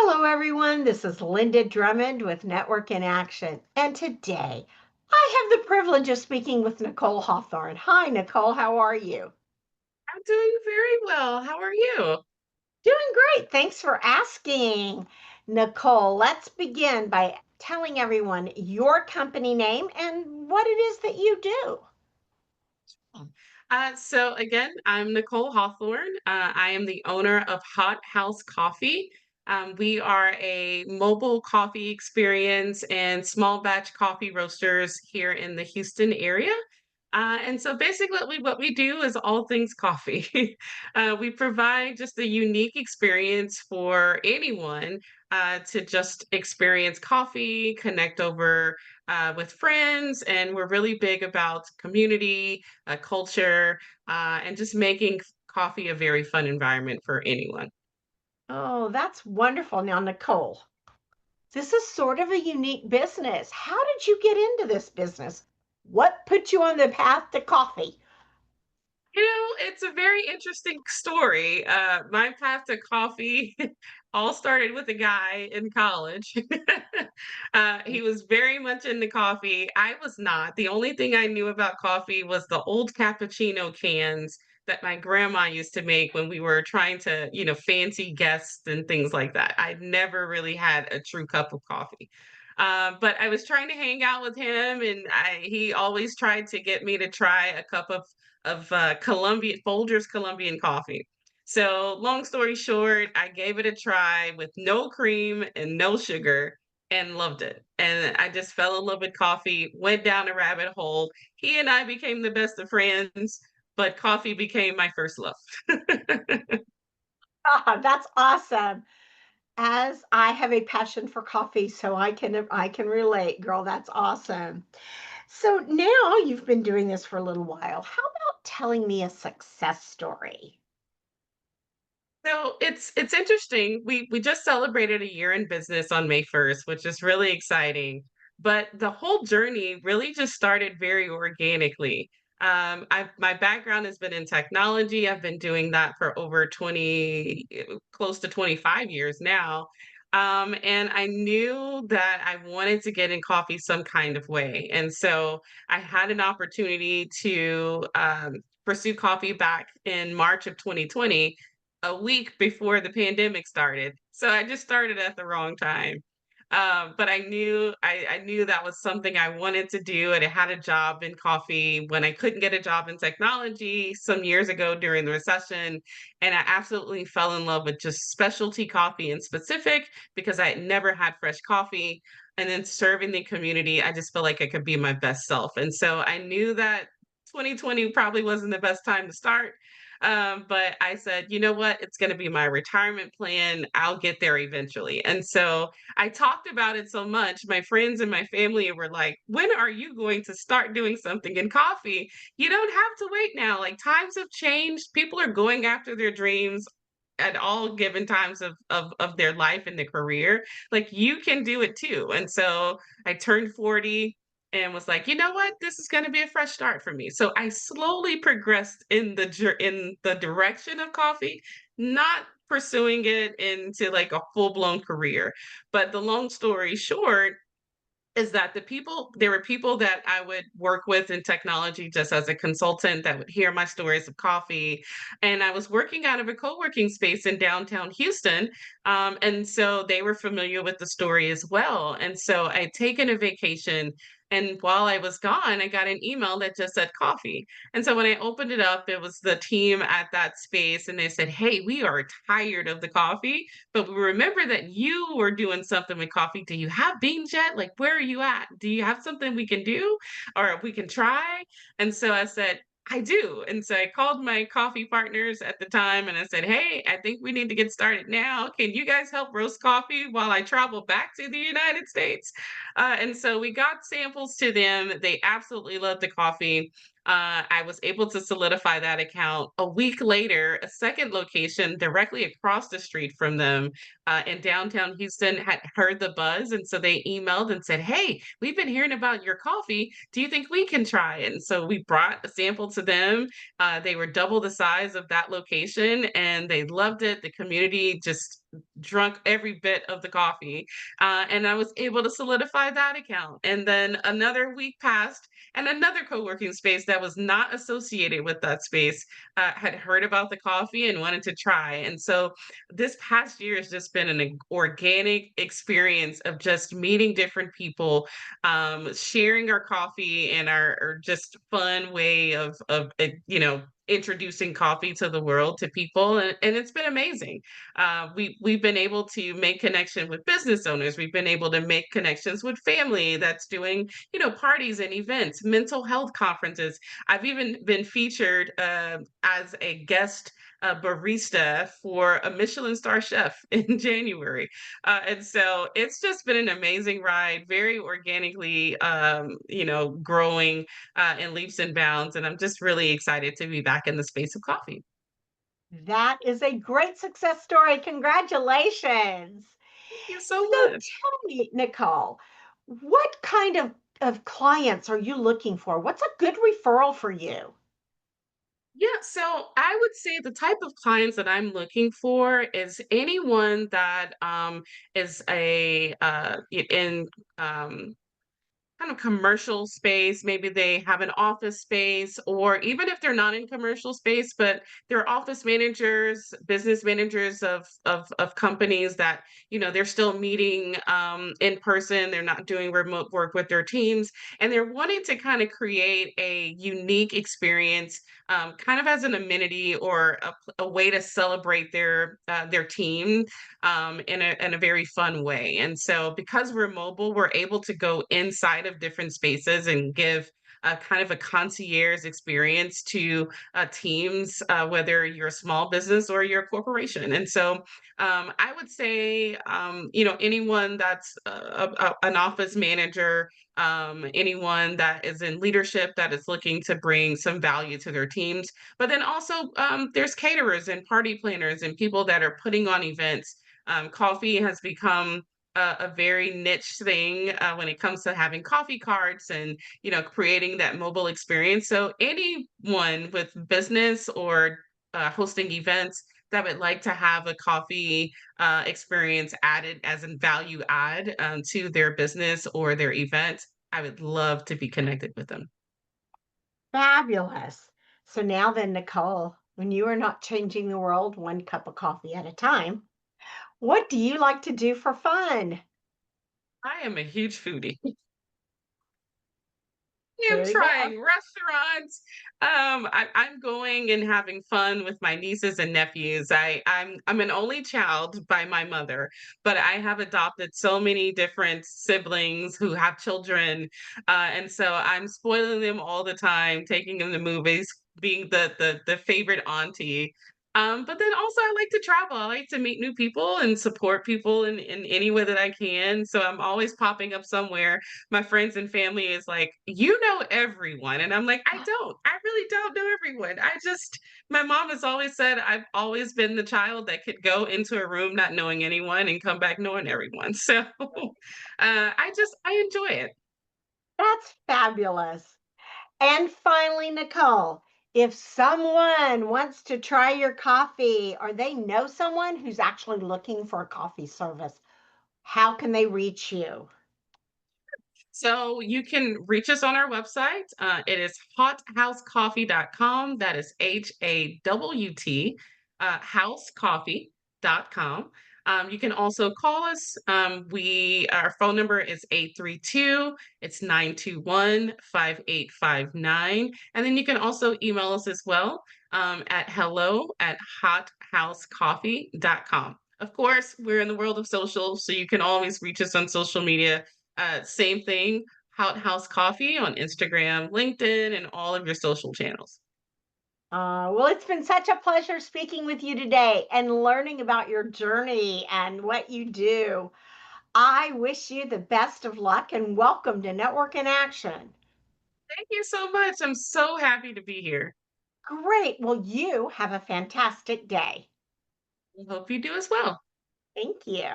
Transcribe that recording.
Hello, everyone. This is Linda Drummond with Network in Action. And today I have the privilege of speaking with Nicole Hawthorne. Hi, Nicole. How are you? I'm doing very well. How are you? Doing great. Thanks for asking. Nicole, let's begin by telling everyone your company name and what it is that you do. Oh. So again, I'm Nicole Hawthorne. I am the owner of Hot House Coffee. We are a mobile coffee experience and small batch coffee roasters here in the Houston area. And so basically, what we do is all things coffee. We provide just a unique experience for anyone to just experience coffee, connect over with friends, and we're really big about community, culture, and just making coffee a very fun environment for anyone. Oh, that's wonderful. Now, Nicole, this is sort of a unique business. How did you get into this business? What put you on the path to coffee? It's a very interesting story. My path to coffee all started with a guy in college. He was very much into coffee. I was not. The only thing I knew about coffee was the old cappuccino cans that my grandma used to make when we were trying to, fancy guests and things like that. I'd never really had a true cup of coffee. But I was trying to hang out with him, and he always tried to get me to try a cup of Colombian Folgers Colombian coffee. So, long story short, I gave it a try with no cream and no sugar and loved it. And I just fell in love with coffee, went down a rabbit hole. He and I became the best of friends, but coffee became my first love. Ah, that's awesome. As I have a passion for coffee, so I can relate, girl. That's awesome. So now you've been doing this for a little while. How about telling me a success story? So it's interesting. We just celebrated a year in business on May 1st, which is really exciting. But the whole journey really just started very organically. My background has been in technology. I've been doing that for over 20, close to 25 years now. And I knew that I wanted to get in coffee some kind of way. And so I had an opportunity to pursue coffee back in March of 2020, a week before the pandemic started. So I just started at the wrong time. But I knew that was something I wanted to do, and I had a job in coffee when I couldn't get a job in technology some years ago during the recession. And I absolutely fell in love with just specialty coffee in specific because I had never had fresh coffee. And then serving the community, I just felt like I could be my best self. And so I knew that 2020 probably wasn't the best time to start. But I said, you know what? It's going to be my retirement plan. I'll get there eventually. And so I talked about it so much. My friends and my family were like, when are you going to start doing something in coffee? You don't have to wait now. Like times have changed. People are going after their dreams at all given times of their life and their career. Like you can do it too. And so I turned 40 and was like, "You know what? This is gonna be a fresh start for me." So I slowly progressed in the direction of coffee, not pursuing it into like a full-blown career. But the long story short is that there were people that I would work with in technology just as a consultant that would hear my stories of coffee. And I was working out of a co-working space in downtown Houston. And so they were familiar with the story as well. And so I'd taken a vacation. And while I was gone, I got an email that just said coffee. And so when I opened it up, it was the team at that space. And they said, "Hey, we are tired of the coffee, but we remember that you were doing something with coffee. Do you have beans yet? Like, where are you at? Do you have something we can do or we can try?" And so I said, "I do." And so I called my coffee partners at the time and I said, "Hey, I think we need to get started now. Can you guys help roast coffee while I travel back to the United States?" And so we got samples to them. They absolutely loved the coffee. I was able to solidify that account. A week later, a second location directly across the street from them in downtown Houston had heard the buzz. And so they emailed and said, "Hey, we've been hearing about your coffee. Do you think we can try it?" And so we brought a sample to them. They were double the size of that location and they loved it. The community just drunk every bit of the coffee. And I was able to solidify that account. And then another week passed, and another co working space that was not associated with that space had heard about the coffee and wanted to try. And so this past year has just been an organic experience of just meeting different people, sharing our coffee and our just fun way of introducing coffee to the world to people, and it's been amazing. We've been able to make connection with business owners. We've been able to make connections with family that's doing parties and events, mental health conferences. I've even been featured as a guest barista for a Michelin star chef in January. And so it's just been an amazing ride, very organically, growing in leaps and bounds. And I'm just really excited to be back in the space of coffee. That is a great success story. Congratulations. Thank you so So much. tell me, Nicole, what kind of clients are you looking for? What's a good referral for you? Yeah, so I would say the type of clients that I'm looking for is anyone that is in kind of commercial space. Maybe they have an office space, or even if they're not in commercial space, but they're office managers, business managers of companies that they're still meeting in person. They're not doing remote work with their teams, and they're wanting to kind of create a unique experience, kind of as an amenity or a way to celebrate their team in a very fun way. And so, because we're mobile, we're able to go inside of different spaces and give a kind of a concierge experience to teams, whether you're a small business or you're a corporation. And so, I would say, anyone that's an office manager, anyone that is in leadership that is looking to bring some value to their teams. But then also, there's caterers and party planners and people that are putting on events. Coffee has become a very niche thing when it comes to having coffee carts and creating that mobile experience. So anyone with business or hosting events that would like to have a coffee experience added as a value add to their business or their event, I would love to be connected with them. Fabulous. So now then, Nicole, when you are not changing the world one cup of coffee at a time, what do you like to do for fun? I am a huge foodie. Am There you go. trying restaurants. I'm going and having fun with my nieces and nephews. I'm an only child by my mother, but I have adopted so many different siblings who have children, and so I'm spoiling them all the time, taking them to movies, being the favorite auntie. But then also I like to travel. I like to meet new people and support people in any way that I can. So I'm always popping up somewhere. My friends and family is like, "You know everyone." And I'm like, "I don't. I really don't know everyone. My mom has always said I've always been the child that could go into a room not knowing anyone and come back knowing everyone." So, I enjoy it. That's fabulous. And finally, Nicole, if someone wants to try your coffee or they know someone who's actually looking for a coffee service, how can they reach you? So you can reach us on our website. It is hotthousecoffee.com. That is HAWT, housecoffee.com. You can also call us. Our phone number is 832, it's 921-5859. And then you can also email us as well, at hello@hotthousecoffee.com. Of course, we're in the world of social, so you can always reach us on social media. Same thing, House Coffee on Instagram, LinkedIn, and all of your social channels. Well, it's been such a pleasure speaking with you today and learning about your journey and what you do. I wish you the best of luck and welcome to Network in Action. Thank you so much. I'm so happy to be here. Great. Well, you have a fantastic day. I hope you do as well. Thank you.